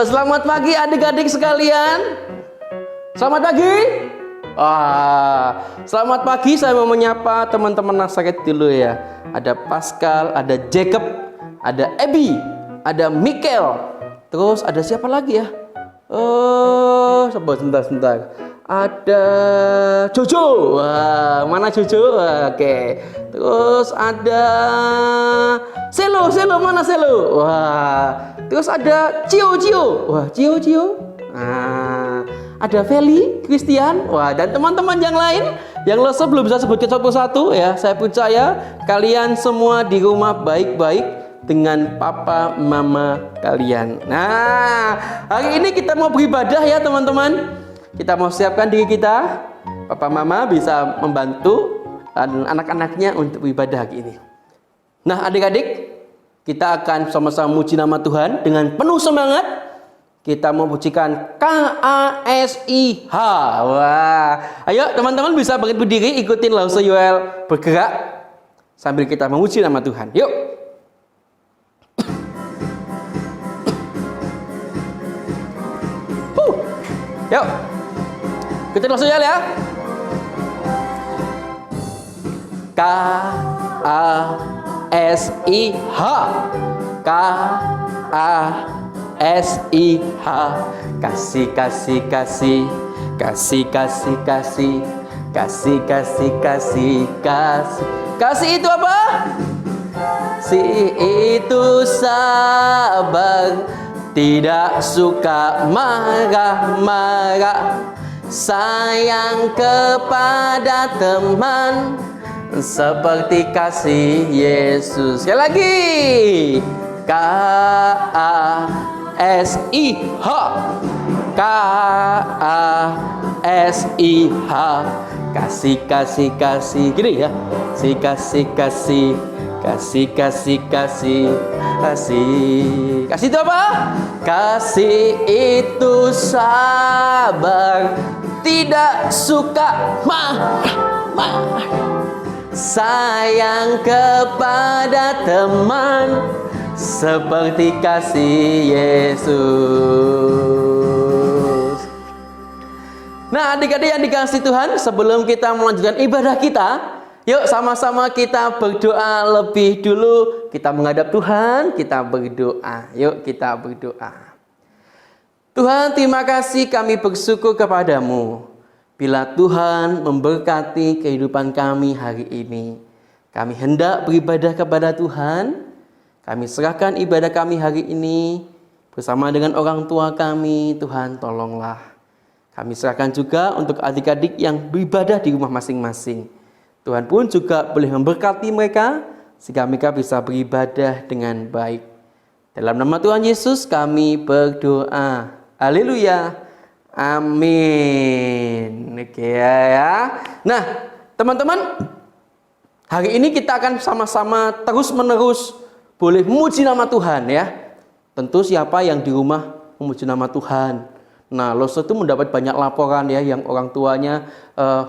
Selamat pagi adik-adik sekalian. Selamat pagi. Selamat pagi, saya mau menyapa teman-teman Nasaret dulu ya. Ada Pascal, ada Jacob, ada Abby, ada Michael. Terus ada siapa lagi ya? Sebentar. Ada Jojo. Wah, mana Jojo? Oke. Terus ada Selo, mana Selo? Wah. Terus ada Cio. Wah, Cio. Ada Feli, Christian. Wah, dan teman-teman yang lain yang lesep belum bisa sebutkan satu-satu ya. Saya percaya kalian semua di rumah baik-baik dengan papa mama kalian. Nah, hari ini kita mau beribadah ya teman-teman. Kita mau siapkan diri kita. Papa mama bisa membantu anak-anaknya untuk beribadah hari ini. Nah, adik-adik, kita akan sama-sama memuji nama Tuhan dengan penuh semangat. Kita mau pujikan KASIH. Wah, ayo teman-teman bisa berdiri, ikutin Lause Yoel bergerak sambil kita memuji nama Tuhan. Yuk. Yuk. Ikutin Lause Yoel ya. KASIH. KASIH. Kasih. Kasih itu apa? Si itu sabar, tidak suka marah-marah, sayang kepada teman seperti kasih Yesus. Sekali lagi. KASIH. KASIH. Kasih. Gini ya. Kasih itu apa? Kasih itu sabar, tidak suka marah, sayang kepada teman seperti kasih Yesus. Nah, adik-adik yang dikasihi Tuhan, sebelum kita melanjutkan ibadah kita, yuk sama-sama kita berdoa lebih dulu. Kita menghadap Tuhan, kita berdoa. Yuk kita berdoa. Tuhan, terima kasih, kami bersyukur kepadamu. Bila Tuhan memberkati kehidupan kami hari ini, kami hendak beribadah kepada Tuhan. Kami serahkan ibadah kami hari ini bersama dengan orang tua kami. Tuhan, tolonglah. Kami serahkan juga untuk adik-adik yang beribadah di rumah masing-masing. Tuhan pun juga boleh memberkati mereka sehingga mereka bisa beribadah dengan baik. Dalam nama Tuhan Yesus kami berdoa. Haleluya. Amin. Oke ya. Nah, teman-teman, hari ini kita akan sama-sama terus-menerus boleh memuji nama Tuhan ya. Tentu siapa yang di rumah memuji nama Tuhan. Nah, Lause itu mendapat banyak laporan ya, yang orang tuanya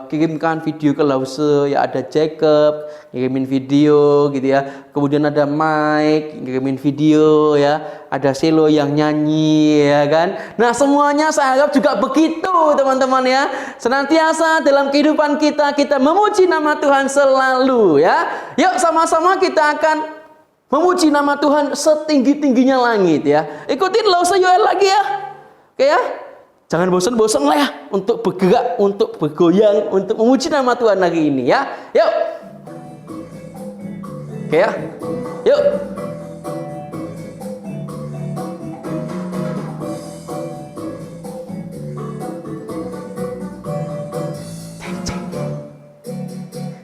kirimkan video ke Lause, ya ada Jacob ngirimin video gitu ya. Kemudian ada Mike ngirimin video ya, ada Selo yang nyanyi ya kan. Nah, semuanya saya harap juga begitu teman-teman ya. Senantiasa dalam kehidupan kita memuji nama Tuhan selalu ya. Yuk sama-sama kita akan memuji nama Tuhan setinggi-tingginya langit ya. Ikutin Lause Yoel lagi ya. Oke ya. Jangan bosan-bosan lah ya untuk bergerak, untuk bergoyang, untuk memuji nama Tuhan hari ini ya. Yuk. Oke ya. Yuk.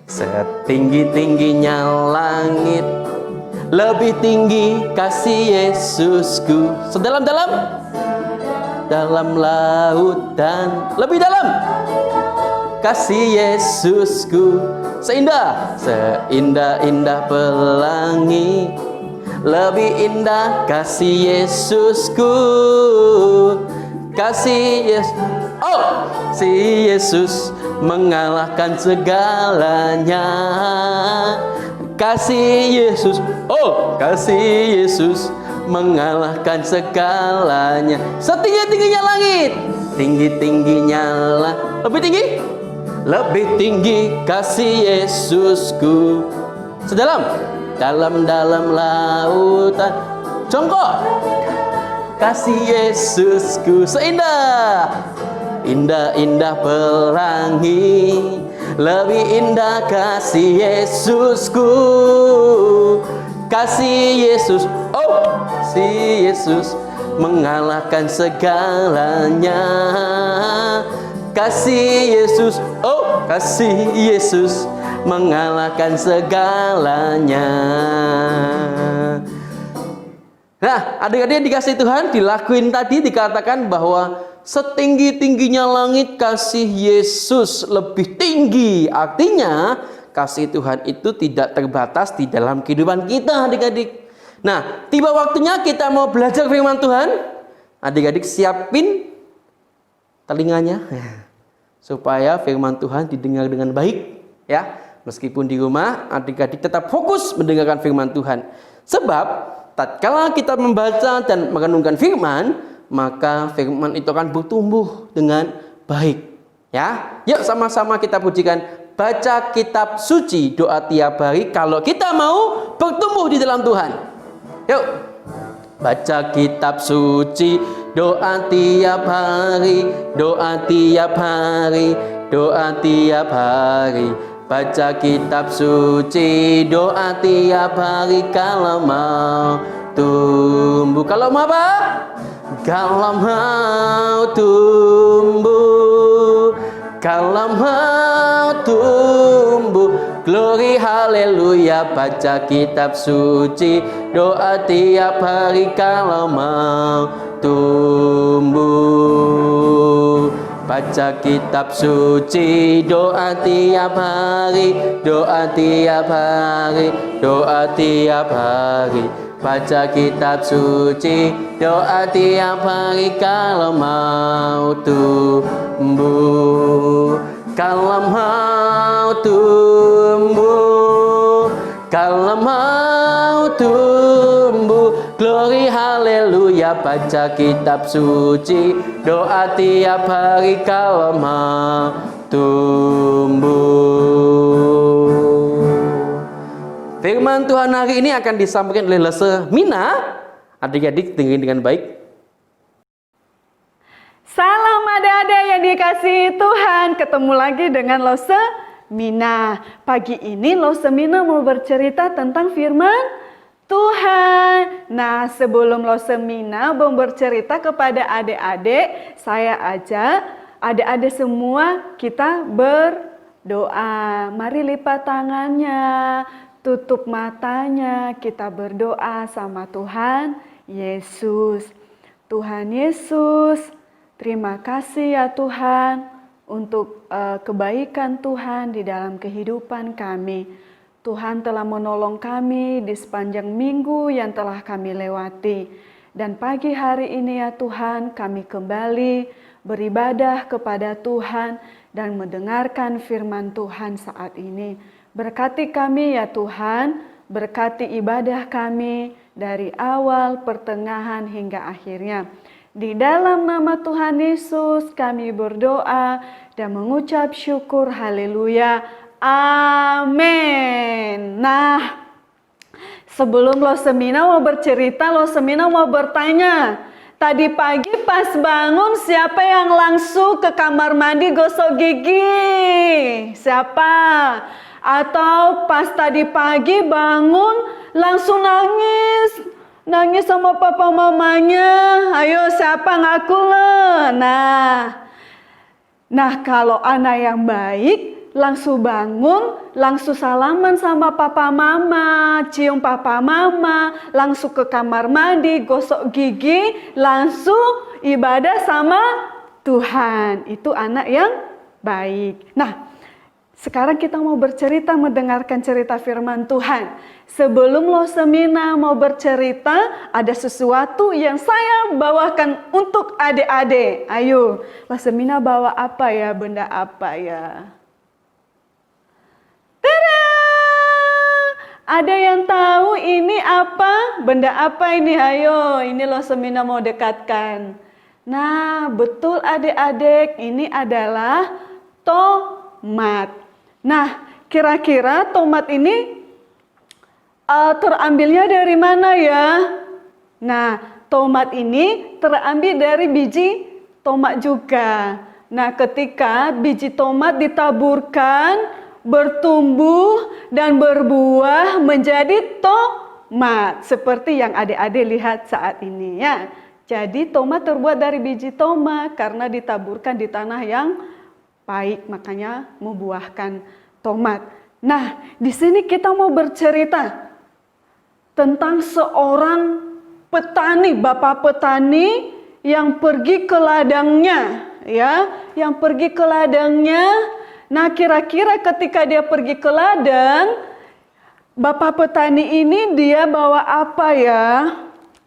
Setinggi-tingginya langit, lebih tinggi kasih Yesusku. Sedalam-dalam lautan, lebih dalam kasih Yesusku. Seindah-indah pelangi, lebih indah kasih Yesusku. Kasih Yesus, oh, si Yesus mengalahkan segalanya. Kasih Yesus, oh, kasih Yesus mengalahkan segalanya. Setinggi-tingginya langit, tinggi-tingginya lebih tinggi, lebih tinggi kasih Yesusku. Dalam lautan, jongkok, kasih Yesusku. Seindah, indah pelangi, lebih indah kasih Yesusku. Kasih Yesus, oh si Yesus mengalahkan segalanya. Kasih Yesus, oh kasih Yesus mengalahkan segalanya. Nah, adik-adik yang dikasih Tuhan, dilakuin tadi dikatakan bahwa setinggi-tingginya langit kasih Yesus lebih tinggi. Artinya kasih Tuhan itu tidak terbatas di dalam kehidupan kita, adik-adik. Nah, tiba waktunya kita mau belajar firman Tuhan. Adik-adik siapin telinganya supaya firman Tuhan didengar dengan baik, ya. Meskipun di rumah, adik-adik tetap fokus mendengarkan firman Tuhan. Sebab tatkala kita membaca dan merenungkan firman, maka firman itu akan bertumbuh dengan baik, ya. Yuk sama-sama kita pujikan baca kitab suci doa tiap hari kalau kita mau bertumbuh di dalam Tuhan. Yuk. Baca kitab suci doa tiap hari, doa tiap hari, doa tiap hari. Baca kitab suci doa tiap hari kalau mau tumbuh. Kalau mau apa? Kalau mau tumbuh, kalau mau tumbuh, glory haleluya. Baca kitab suci doa tiap hari kalau mau tumbuh. Baca kitab suci doa tiap hari, doa tiap hari, doa tiap hari. Baca kitab suci doa tiap hari kalau mau tumbuh. Kalau mau tumbuh, kalau mau tumbuh, glory haleluya. Baca kitab suci doa tiap hari kalau mau tumbuh. Firman Tuhan hari ini akan disampaikan oleh Lese Mina. Adik-adik dengerin dengan baik. Salam adik-adik yang dikasihi Tuhan. Ketemu lagi dengan Lose Mina. Pagi ini Lose Mina mau bercerita tentang firman Tuhan. Nah, sebelum Lose Mina mau bercerita kepada adik-adik, saya ajak adik-adik semua kita berdoa. Mari lipat tangannya, tutup matanya, kita berdoa sama Tuhan Yesus. Tuhan Yesus, terima kasih ya Tuhan untuk kebaikan Tuhan di dalam kehidupan kami. Tuhan telah menolong kami di sepanjang minggu yang telah kami lewati. Dan pagi hari ini ya Tuhan, kami kembali beribadah kepada Tuhan dan mendengarkan firman Tuhan saat ini. Berkati kami ya Tuhan, berkati ibadah kami dari awal, pertengahan hingga akhirnya. Di dalam nama Tuhan Yesus kami berdoa dan mengucap syukur, haleluya, amin. Nah, sebelum Lose Mina mau bercerita, Lose Mina mau bertanya. Tadi pagi pas bangun siapa yang langsung ke kamar mandi gosok gigi? Siapa? Atau pas tadi pagi bangun langsung nangis sama papa mamanya? Ayo siapa ngaku lo? Nah kalau anak yang baik langsung bangun, langsung salaman sama papa mama, cium papa mama, langsung ke kamar mandi, gosok gigi, langsung ibadah sama Tuhan. Itu anak yang baik. Nah, sekarang kita mau bercerita, mendengarkan cerita firman Tuhan. Sebelum Lose Mina mau bercerita, ada sesuatu yang saya bawakan untuk adik-adik. Ayo, Lose Mina bawa apa ya, benda apa ya? Tada! Ada yang tahu ini apa? Benda apa ini? Ayo, ini loh Semina mau dekatkan. Nah, betul adik-adik, ini adalah tomat. Nah, kira-kira tomat ini terambilnya dari mana ya? Nah, tomat ini terambil dari biji tomat juga. Nah, ketika biji tomat ditaburkan, bertumbuh dan berbuah menjadi tomat. Seperti yang adik-adik lihat saat ini ya. Jadi tomat terbuat dari biji tomat karena ditaburkan di tanah yang baik, makanya membuahkan tomat. Nah, di sini kita mau bercerita tentang seorang petani, bapak petani yang pergi ke ladangnya, ya, yang pergi ke ladangnya. Nah, kira-kira ketika dia pergi ke ladang, bapak petani ini dia bawa apa ya?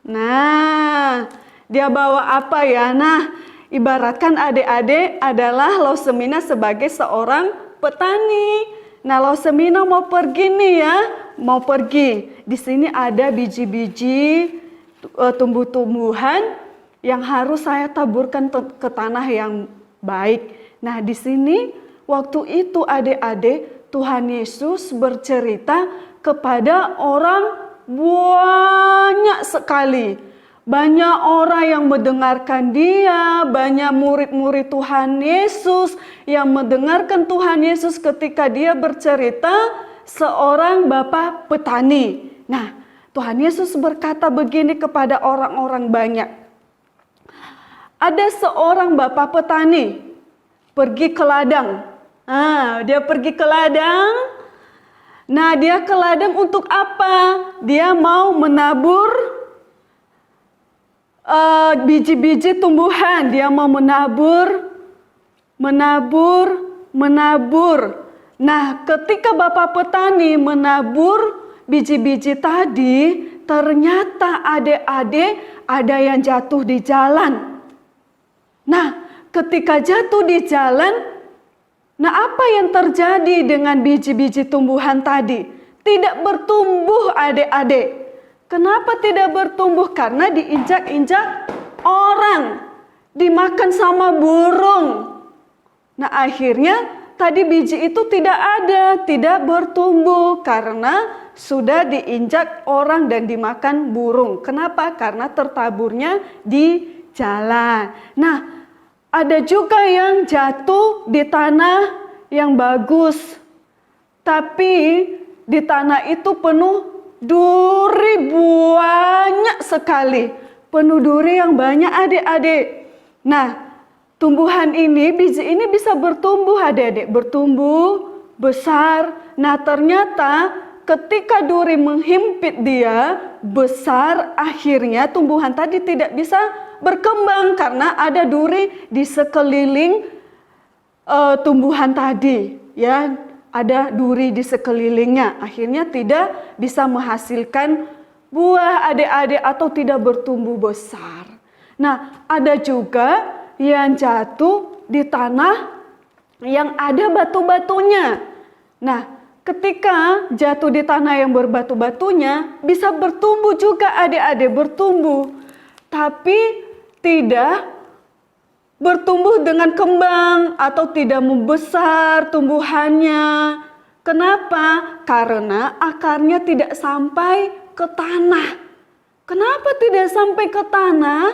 Nah, dia bawa apa ya? Nah, ibaratkan adik-adik adalah Lausemina sebagai seorang petani. Nah, Lausemina mau pergi nih ya, mau pergi. Di sini ada biji-biji tumbuh-tumbuhan yang harus saya taburkan ke tanah yang baik. Nah, di sini waktu itu adik-adik Tuhan Yesus bercerita kepada orang banyak sekali. Banyak orang yang mendengarkan dia, banyak murid-murid Tuhan Yesus yang mendengarkan Tuhan Yesus ketika dia bercerita seorang bapak petani. Nah, Tuhan Yesus berkata begini kepada orang-orang banyak. Ada seorang bapak petani pergi ke ladang. Dia pergi ke ladang. Nah, dia ke ladang untuk apa? Dia mau menabur biji-biji tumbuhan. Dia mau menabur. Nah, ketika bapak petani menabur biji-biji tadi, ternyata adik-adik ada yang jatuh di jalan. Nah, ketika jatuh di jalan, nah, apa yang terjadi dengan biji-biji tumbuhan tadi? Tidak bertumbuh adik-adik. Kenapa tidak bertumbuh? Karena diinjak-injak orang. Dimakan sama burung. Nah, akhirnya tadi biji itu tidak ada, tidak bertumbuh. Karena sudah diinjak orang dan dimakan burung. Kenapa? Karena tertaburnya di jalan. Nah, ada juga yang jatuh di tanah yang bagus. Tapi di tanah itu penuh duri, banyak sekali. Penuh duri yang banyak adik-adik. Nah, tumbuhan ini, biji ini bisa bertumbuh adik-adik. Bertumbuh, besar. Nah, ternyata ketika duri menghimpit dia, besar, akhirnya tumbuhan tadi tidak bisa berkembang karena ada duri di sekeliling tumbuhan tadi, ya, ada duri di sekelilingnya, akhirnya tidak bisa menghasilkan buah adik-adik atau tidak bertumbuh besar. Nah, ada juga yang jatuh di tanah yang ada batu-batunya. Nah, ketika jatuh di tanah yang berbatu-batunya bisa bertumbuh juga adik-adik, bertumbuh, tapi tidak bertumbuh dengan kembang atau tidak membesar tumbuhannya. Kenapa? Karena akarnya tidak sampai ke tanah. Kenapa tidak sampai ke tanah?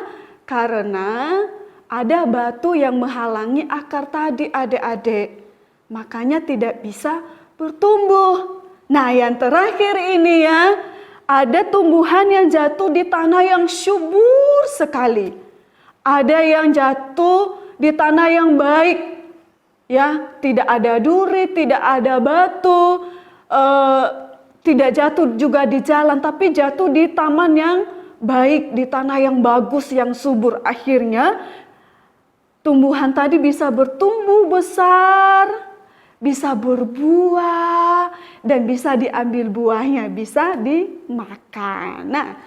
Karena ada batu yang menghalangi akar tadi adik-adik. Makanya tidak bisa bertumbuh. Nah, yang terakhir ini ya, ada tumbuhan yang jatuh di tanah yang subur sekali. Ada yang jatuh di tanah yang baik, ya, tidak ada duri, tidak ada batu, tidak jatuh juga di jalan, tapi jatuh di taman yang baik, di tanah yang bagus, yang subur. Akhirnya tumbuhan tadi bisa bertumbuh besar, bisa berbuah, dan bisa diambil buahnya, bisa dimakan. Nah,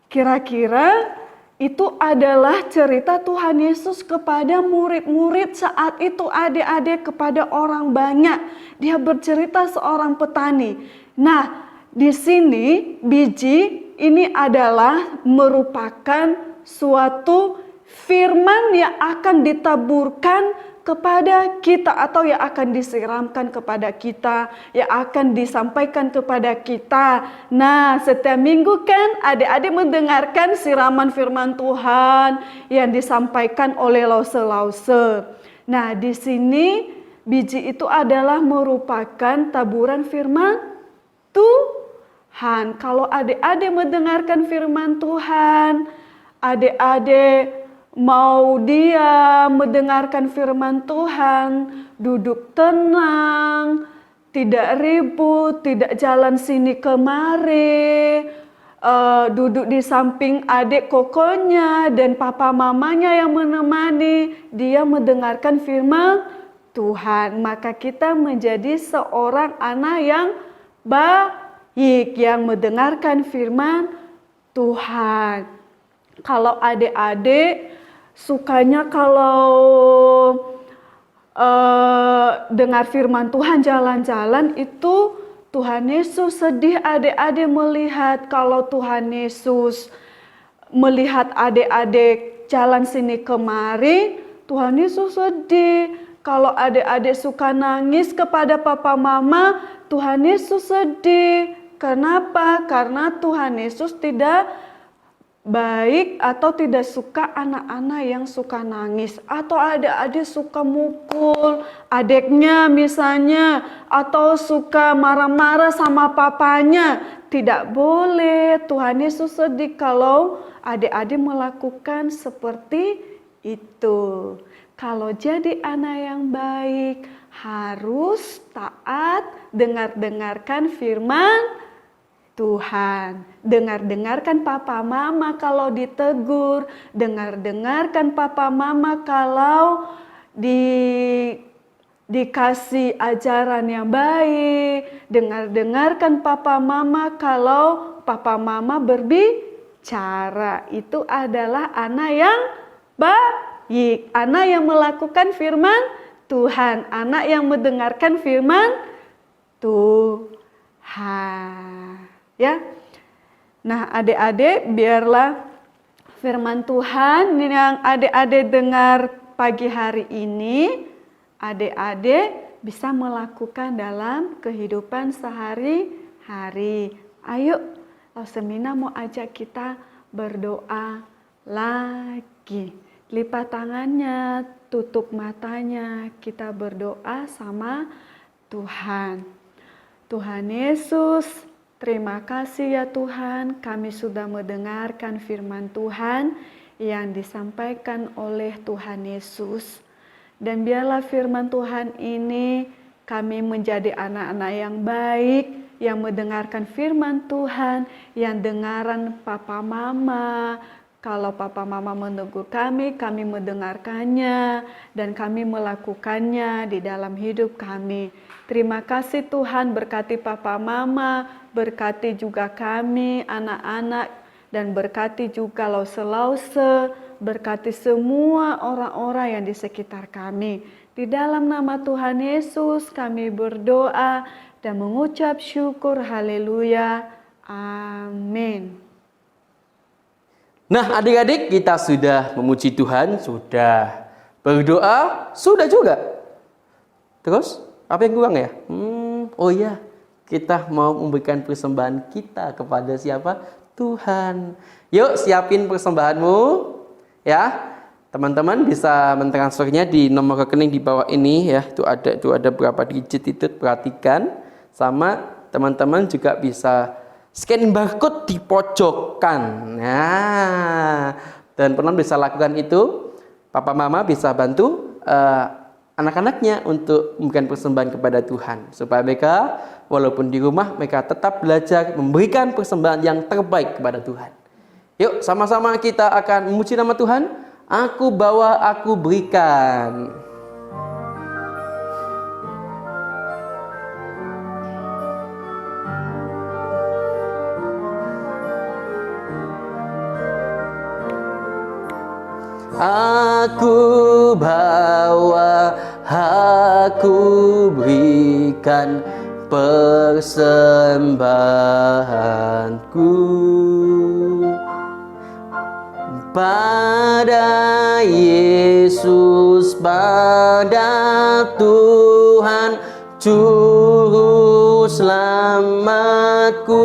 kira-kira itu adalah cerita Tuhan Yesus kepada murid-murid saat itu adik-adik, kepada orang banyak. Dia bercerita seorang petani. Nah, di sini biji ini adalah merupakan suatu firman yang akan ditaburkan kepada kita atau yang akan disiramkan kepada kita, yang akan disampaikan kepada kita. Nah, setiap minggu kan adik-adik mendengarkan siraman firman Tuhan yang disampaikan oleh lause-lause. Nah, di sini biji itu adalah merupakan taburan firman Tuhan. Kalau adik-adik mendengarkan firman Tuhan, adik-adik mau dia mendengarkan firman Tuhan, duduk tenang, tidak ribut, tidak jalan sini kemari, duduk di samping adik kokonya dan papa mamanya yang menemani dia mendengarkan firman Tuhan. Maka kita menjadi seorang anak yang baik, yang mendengarkan firman Tuhan. Kalau adik-adik sukanya kalau dengar firman Tuhan jalan-jalan, itu Tuhan Yesus sedih adik-adik melihat kalau Tuhan Yesus melihat adik-adik jalan sini kemari, Tuhan Yesus sedih. Kalau adik-adik suka nangis kepada papa mama, Tuhan Yesus sedih. Kenapa? Karena Tuhan Yesus tidak baik atau tidak suka anak-anak yang suka nangis, atau adik-adik suka mukul adiknya misalnya, atau suka marah-marah sama papanya. Tidak boleh. Tuhan Yesus sedih kalau adik-adik melakukan seperti itu. Kalau jadi anak yang baik harus taat, dengarkan firman Tuhan. Dengarkan papa mama kalau ditegur, dengarkan papa mama kalau dikasih ajaran yang baik, dengarkan papa mama kalau papa mama berbicara. Itu adalah anak yang baik, anak yang melakukan firman Tuhan, anak yang mendengarkan firman Tuhan. Ya, nah adik-adik, biarlah firman Tuhan yang adik-adik dengar pagi hari ini, adik-adik bisa melakukan dalam kehidupan sehari-hari. Ayo, Semina mau ajak kita berdoa lagi. Lipat tangannya, tutup matanya, kita berdoa sama Tuhan. Tuhan Yesus, terima kasih ya Tuhan, kami sudah mendengarkan firman Tuhan yang disampaikan oleh Tuhan Yesus. Dan biarlah firman Tuhan ini kami menjadi anak-anak yang baik, yang mendengarkan firman Tuhan, yang dengaran papa mama. Kalau papa mama menegur kami mendengarkannya dan kami melakukannya di dalam hidup kami. Terima kasih Tuhan, berkati papa mama, berkati juga kami anak-anak, dan berkati juga lause-lause, berkati semua orang-orang yang di sekitar kami. Di dalam nama Tuhan Yesus kami berdoa dan mengucap syukur, haleluya, amin. Nah adik-adik, kita sudah memuji Tuhan, sudah berdoa, sudah juga. Terus apa yang kurang ya? Oh iya, kita mau memberikan persembahan kita kepada siapa? Tuhan. Yuk siapin persembahanmu ya. Teman-teman bisa mentransfernya di nomor rekening di bawah ini ya. Itu ada berapa digit itu, perhatikan. Sama teman-teman juga bisa scan barcode di pojokan. Nah, dan teman bisa lakukan itu. Papa mama bisa bantu anak-anaknya untuk memberikan persembahan kepada Tuhan, supaya mereka walaupun di rumah mereka tetap belajar memberikan persembahan yang terbaik kepada Tuhan. Yuk sama-sama kita akan memuji nama Tuhan. Aku bawa, aku berikan. Aku bawa, aku berikan persembahanku pada Yesus, pada Tuhan Juru Selamatku.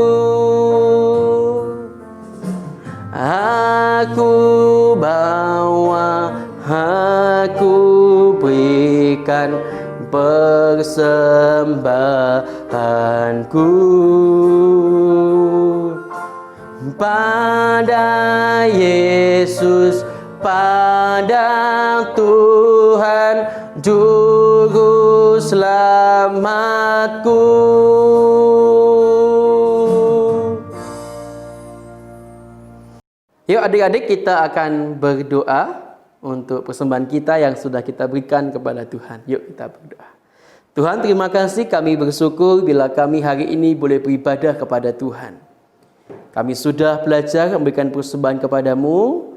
Aku bawa, aku berikan persembahanku pada Yesus, pada Tuhan Juru Selamatku. Yuk adik-adik, kita akan berdoa untuk persembahan kita yang sudah kita berikan kepada Tuhan. Yuk kita berdoa. Tuhan, terima kasih, kami bersyukur bila kami hari ini boleh beribadah kepada Tuhan. Kami sudah belajar memberikan persembahan kepadamu.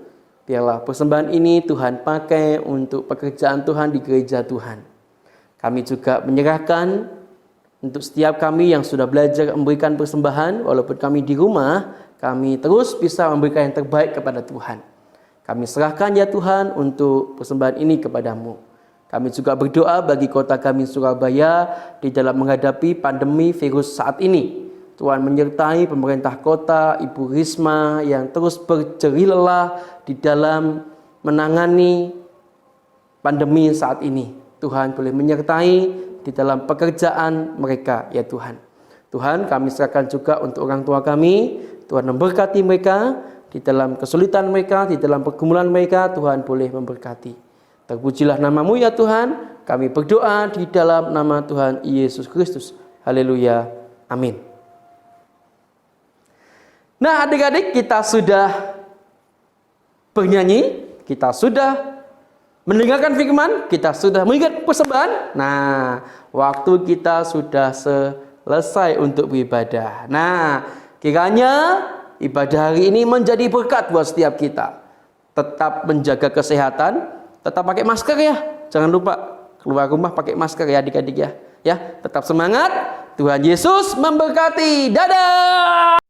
Biarlah persembahan ini Tuhan pakai untuk pekerjaan Tuhan di gereja Tuhan. Kami juga menyerahkan untuk setiap kami yang sudah belajar memberikan persembahan, walaupun kami di rumah, kami terus bisa memberikan yang terbaik kepada Tuhan. Kami serahkan ya Tuhan untuk persembahan ini kepadamu. Kami juga berdoa bagi kota kami Surabaya di dalam menghadapi pandemi virus saat ini. Tuhan menyertai pemerintah kota, Ibu Risma yang terus berjerih lelah di dalam menangani pandemi saat ini. Tuhan boleh menyertai di dalam pekerjaan mereka ya Tuhan. Tuhan, kami serahkan juga untuk orang tua kami. Tuhan memberkati mereka di dalam kesulitan mereka, di dalam pergumulan mereka. Tuhan boleh memberkati. Terpujilah namamu ya Tuhan. Kami berdoa di dalam nama Tuhan Yesus Kristus. Haleluya. Amin. Nah adik-adik, kita sudah bernyanyi, kita sudah mendengarkan firman, kita sudah mengingat persembahan. Nah, waktu kita sudah selesai untuk beribadah. Nah, kiranya ibadah hari ini menjadi berkat buat setiap kita. Tetap menjaga kesehatan, tetap pakai masker ya. Jangan lupa keluar rumah pakai masker ya adik-adik ya. Ya, tetap semangat. Tuhan Yesus memberkati. Dadah.